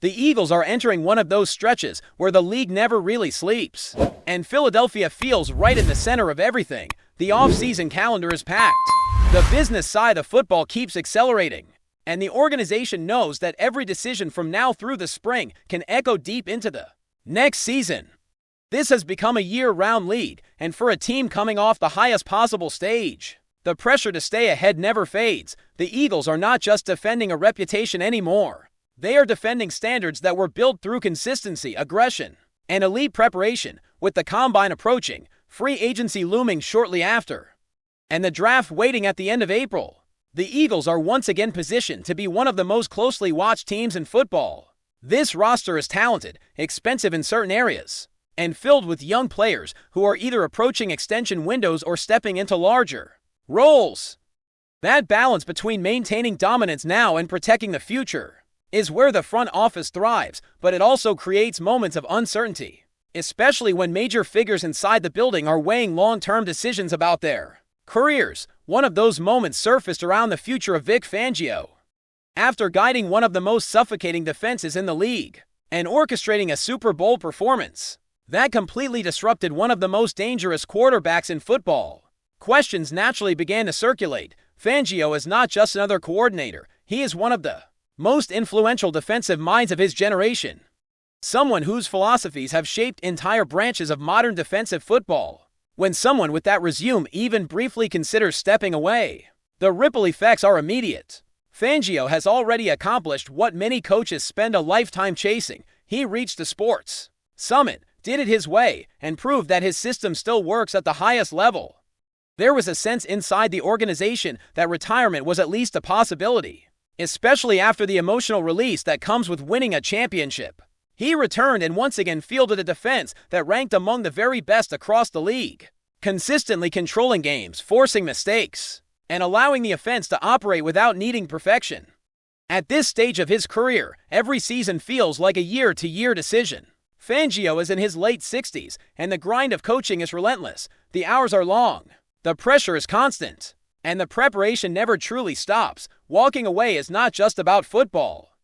The Eagles are entering one of those stretches where the league never really sleeps. And Philadelphia feels right in the center of everything. The off-season calendar is packed. The business side of football keeps accelerating. And the organization knows that every decision from now through the spring can echo deep into the next season. This has become a year-round league, and for a team coming off the highest possible stage, the pressure to stay ahead never fades. The Eagles are not just defending a reputation anymore. They are defending standards that were built through consistency, aggression, and elite preparation. With the combine approaching, free agency looming shortly after, and the draft waiting at the end of April, the Eagles are once again positioned to be one of the most closely watched teams in football. This roster is talented, expensive in certain areas, and filled with young players who are either approaching extension windows or stepping into larger roles. That balance between maintaining dominance now and protecting the future is where the front office thrives, but it also creates moments of uncertainty, especially when major figures inside the building are weighing long-term decisions about their careers. One of those moments surfaced around the future of Vic Fangio. After guiding one of the most suffocating defenses in the league and orchestrating a Super Bowl performance that completely disrupted one of the most dangerous quarterbacks in football, questions naturally began to circulate. Fangio is not just another coordinator, he is one of the most influential defensive minds of his generation. Someone whose philosophies have shaped entire branches of modern defensive football. When someone with that resume even briefly considers stepping away, the ripple effects are immediate. Fangio has already accomplished what many coaches spend a lifetime chasing. He reached the sports summit, did it his way, and proved that his system still works at the highest level. There was a sense inside the organization that retirement was at least a possibility, especially after the emotional release that comes with winning a championship. He returned and once again fielded a defense that ranked among the very best across the league, consistently controlling games, forcing mistakes, and allowing the offense to operate without needing perfection. At this stage of his career, every season feels like a year-to-year decision. Fangio is in his late 60s, and the grind of coaching is relentless. The hours are long, the pressure is constant, and the preparation never truly stops. Walking away is not just about football.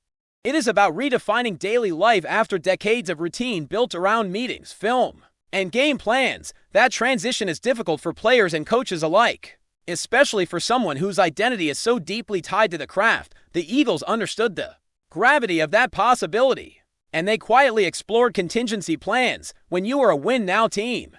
It is about redefining daily life after decades of routine built around meetings, film, and game plans. That transition is difficult for players and coaches alike, especially for someone whose identity is so deeply tied to the craft. The Eagles understood the gravity of that possibility, and they quietly explored contingency plans. When you are a win-now team,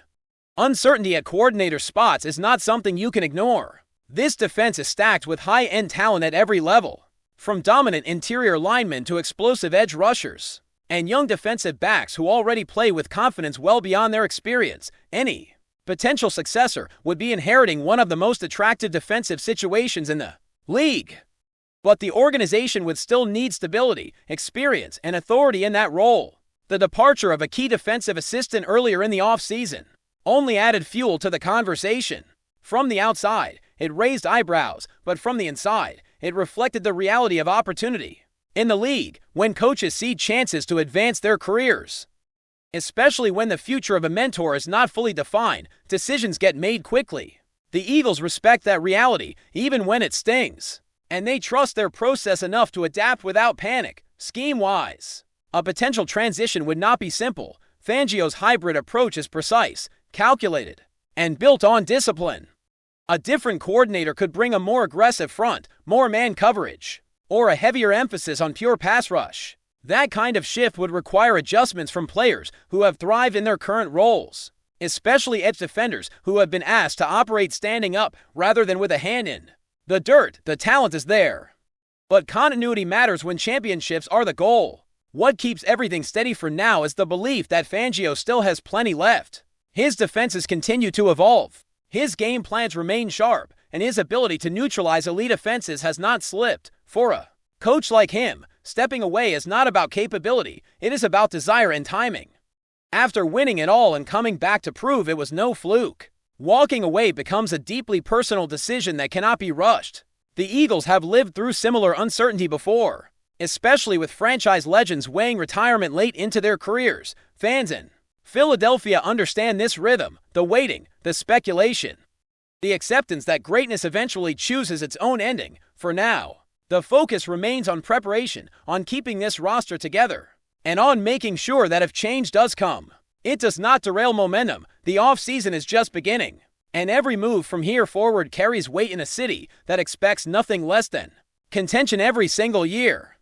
uncertainty at coordinator spots is not something you can ignore. This defense is stacked with high-end talent at every level, from dominant interior linemen to explosive edge rushers, and young defensive backs who already play with confidence well beyond their experience. Any potential successor would be inheriting one of the most attractive defensive situations in the league. But the organization would still need stability, experience, and authority in that role. The departure of a key defensive assistant earlier in the offseason only added fuel to the conversation. From the outside, it raised eyebrows, but from the inside, it reflected the reality of opportunity. In the league, when coaches see chances to advance their careers, especially when the future of a mentor is not fully defined, decisions get made quickly. The Eagles respect that reality, even when it stings, and they trust their process enough to adapt without panic. Scheme-wise, a potential transition would not be simple. Fangio's hybrid approach is precise, calculated, and built on discipline. A different coordinator could bring a more aggressive front, more man coverage, or a heavier emphasis on pure pass rush. That kind of shift would require adjustments from players who have thrived in their current roles, especially edge defenders who have been asked to operate standing up rather than with a hand in the dirt. The talent is there, but continuity matters when championships are the goal. What keeps everything steady for now is the belief that Fangio still has plenty left. His defenses continue to evolve, his game plans remain sharp, and his ability to neutralize elite offenses has not slipped. For a coach like him, stepping away is not about capability, it is about desire and timing. After winning it all and coming back to prove it was no fluke, walking away becomes a deeply personal decision that cannot be rushed. The Eagles have lived through similar uncertainty before, especially with franchise legends weighing retirement late into their careers. Fans in Philadelphia understand this rhythm, the waiting, the speculation, the acceptance that greatness eventually chooses its own ending. For now, The focus remains on preparation, on keeping this roster together, and on making sure that if change does come, it does not derail momentum. The offseason is just beginning, and every move from here forward carries weight in a city that expects nothing less than contention every single year.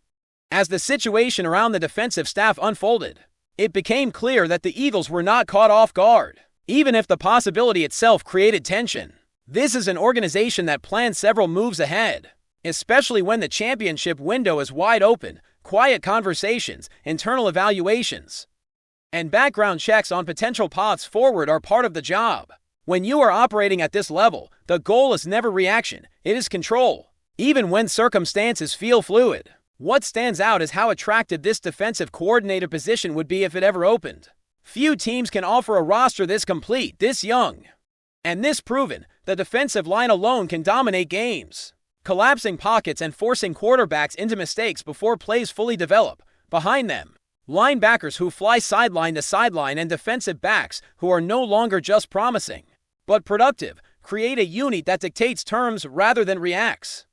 As the situation around the defensive staff unfolded, it became clear that the Eagles were not caught off guard, even if the possibility itself created tension. This is an organization that plans several moves ahead, especially when the championship window is wide open. Quiet conversations, internal evaluations, and background checks on potential paths forward are part of the job. When you are operating at this level, the goal is never reaction, it is control. Even when circumstances feel fluid, what stands out is how attractive this defensive coordinator position would be if it ever opened. Few teams can offer a roster this complete, this young, and this proven. The defensive line alone can dominate games, collapsing pockets and forcing quarterbacks into mistakes before plays fully develop. Behind them, linebackers who fly sideline to sideline and defensive backs who are no longer just promising, but productive, create a unit that dictates terms rather than reacts.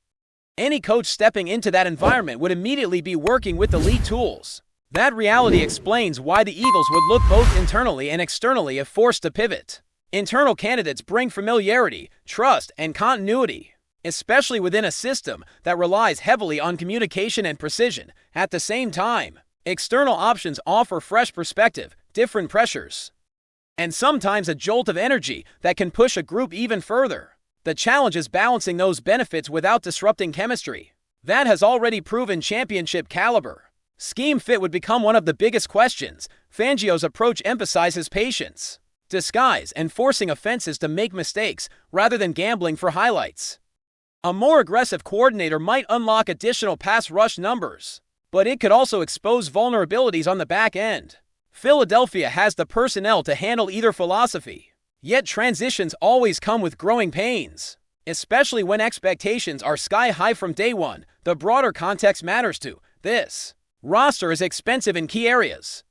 Any coach stepping into that environment would immediately be working with elite tools. That reality explains why the Eagles would look both internally and externally if forced to pivot. Internal candidates bring familiarity, trust, and continuity, especially within a system that relies heavily on communication and precision. At the same time, external options offer fresh perspective, different pressures, and sometimes a jolt of energy that can push a group even further. The challenge is balancing those benefits without disrupting chemistry. That has already proven championship caliber. Scheme fit would become one of the biggest questions. Fangio's approach emphasizes patience, disguise, and forcing offenses to make mistakes rather than gambling for highlights. A more aggressive coordinator might unlock additional pass rush numbers, but it could also expose vulnerabilities on the back end. Philadelphia has the personnel to handle either philosophy, yet transitions always come with growing pains, especially when expectations are sky high from day one. The broader context matters too. This roster is expensive in key areas,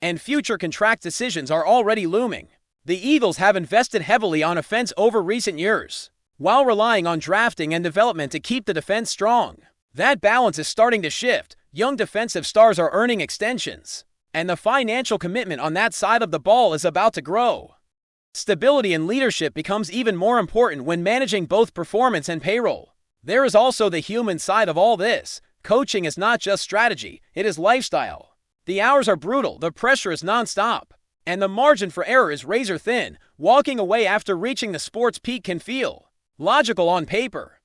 and future contract decisions are already looming. The Eagles have invested heavily on offense over recent years, while relying on drafting and development to keep the defense strong. That balance is starting to shift. Young defensive stars are earning extensions, and the financial commitment on that side of the ball is about to grow. Stability and leadership becomes even more important when managing both performance and payroll. There is also the human side of all this. Coaching is not just strategy, it is lifestyle. The hours are brutal, the pressure is nonstop, and the margin for error is razor thin. Walking away after reaching the sport's peak can feel logical on paper,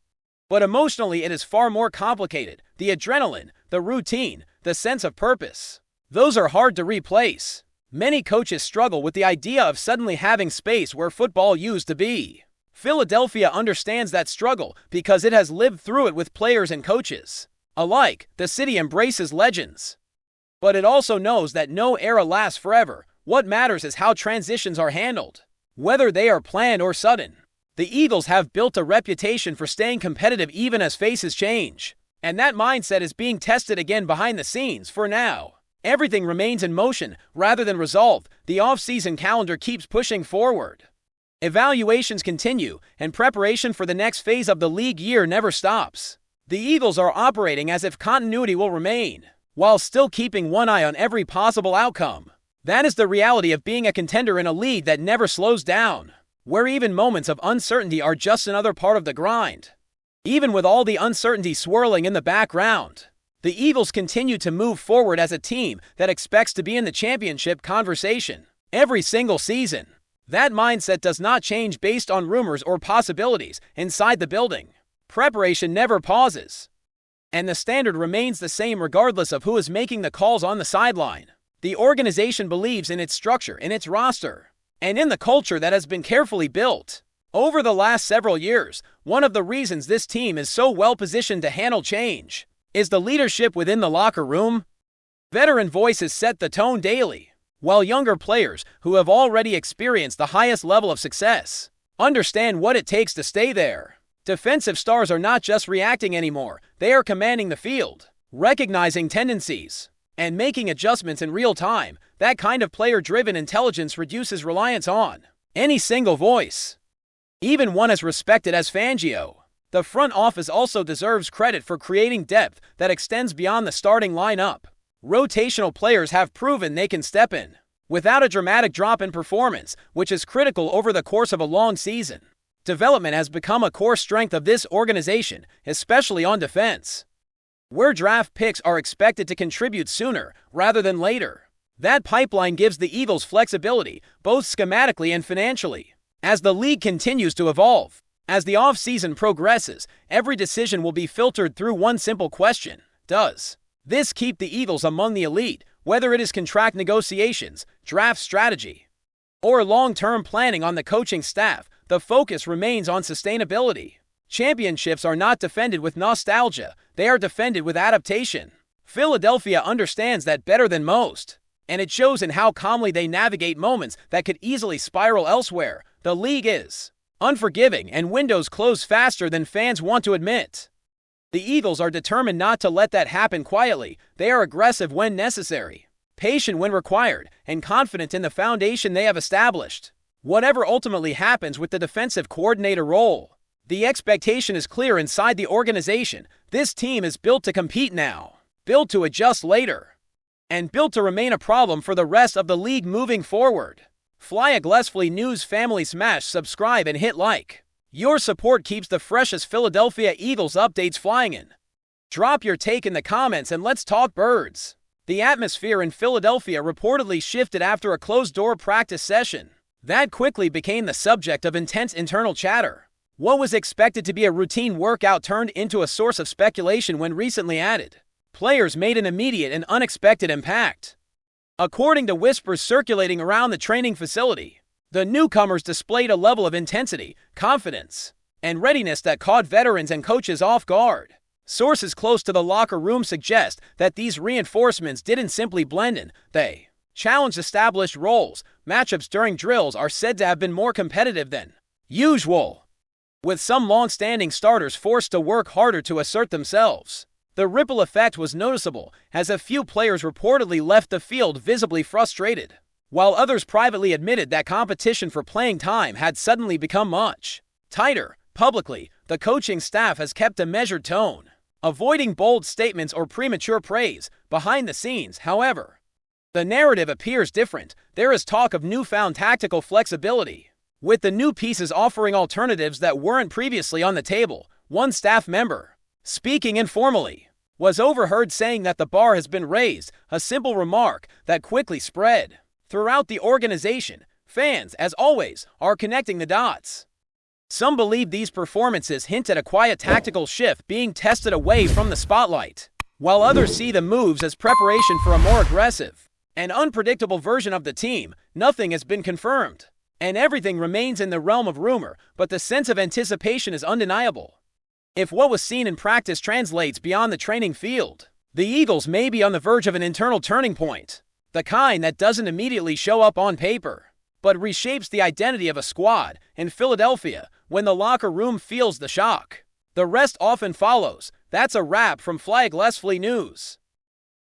but emotionally it is far more complicated. The adrenaline, the routine, the sense of purpose, those are hard to replace. Many coaches struggle with the idea of suddenly having space where football used to be. Philadelphia understands that struggle because it has lived through it with players and coaches alike. The city embraces legends, but it also knows that no era lasts forever. What matters is how transitions are handled, whether they are planned or sudden. The Eagles have built a reputation for staying competitive even as faces change, and that mindset is being tested again behind the scenes. For now, everything remains in motion rather than resolved. The offseason calendar keeps pushing forward. Evaluations continue, and preparation for the next phase of the league year never stops. The Eagles are operating as if continuity will remain, while still keeping one eye on every possible outcome. That is the reality of being a contender in a league that never slows down, where even moments of uncertainty are just another part of the grind. Even with all the uncertainty swirling in the background, the Eagles continue to move forward as a team that expects to be in the championship conversation every single season. That mindset does not change based on rumors or possibilities inside the building. Preparation never pauses, and the standard remains the same regardless of who is making the calls on the sideline. The organization believes in its structure, in its roster, and in the culture that has been carefully built over the last several years. One of the reasons this team is so well positioned to handle change is the leadership within the locker room. Veteran voices set the tone daily, while younger players who have already experienced the highest level of success understand what it takes to stay there. Defensive stars are not just reacting anymore, they are commanding the field, recognizing tendencies, and making adjustments in real time. That kind of player-driven intelligence reduces reliance on any single voice, even one as respected as Fangio. The front office also deserves credit for creating depth that extends beyond the starting lineup. Rotational players have proven they can step in without a dramatic drop in performance, which is critical over the course of a long season. Development has become a core strength of this organization, especially on defense, where draft picks are expected to contribute sooner rather than later. That pipeline gives the Eagles flexibility, both schematically and financially. As the league continues to evolve, as the offseason progresses, every decision will be filtered through one simple question: does this keep the Eagles among the elite, whether it is contract negotiations, draft strategy, or long-term planning on the coaching staff? The focus remains on sustainability. Championships are not defended with nostalgia, they are defended with adaptation. Philadelphia understands that better than most, and it shows in how calmly they navigate moments that could easily spiral elsewhere. The league is unforgiving, and windows close faster than fans want to admit. The Eagles are determined not to let that happen quietly. They are aggressive when necessary, patient when required, and confident in the foundation they have established. Whatever ultimately happens with the defensive coordinator role, the expectation is clear inside the organization. This team is built to compete now, built to adjust later, and built to remain a problem for the rest of the league moving forward. FlyEaglesFly News family, smash subscribe and hit like. Your support keeps the freshest Philadelphia Eagles updates flying in. Drop your take in the comments and let's talk birds. The atmosphere in Philadelphia reportedly shifted after a closed-door practice session that quickly became the subject of intense internal chatter. What was expected to be a routine workout turned into a source of speculation when recently added players made an immediate and unexpected impact. According to whispers circulating around the training facility, the newcomers displayed a level of intensity, confidence, and readiness that caught veterans and coaches off guard. Sources close to the locker room suggest that these reinforcements didn't simply blend in, they challenged established roles. Matchups during drills are said to have been more competitive than usual, with some long-standing starters forced to work harder to assert themselves. The ripple effect was noticeable, as a few players reportedly left the field visibly frustrated, while others privately admitted that competition for playing time had suddenly become much tighter. Publicly, the coaching staff has kept a measured tone, avoiding bold statements or premature praise. Behind the scenes, however, the narrative appears different. There is talk of newfound tactical flexibility, with the new pieces offering alternatives that weren't previously on the table. One staff member, speaking informally, was overheard saying that the bar has been raised, a simple remark that quickly spread throughout the organization. Fans, as always, are connecting the dots. Some believe these performances hint at a quiet tactical shift being tested away from the spotlight, while others see the moves as preparation for a more aggressive and unpredictable version of the team. Nothing has been confirmed, and everything remains in the realm of rumor, but the sense of anticipation is undeniable. If what was seen in practice translates beyond the training field, the Eagles may be on the verge of an internal turning point, the kind that doesn't immediately show up on paper, but reshapes the identity of a squad. In Philadelphia, when the locker room feels the shock, the rest often follows. That's a wrap from FlyEaglesFly News.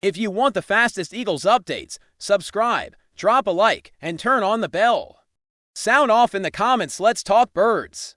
If you want the fastest Eagles updates, subscribe, drop a like, and turn on the bell. Sound off in the comments. Let's talk birds.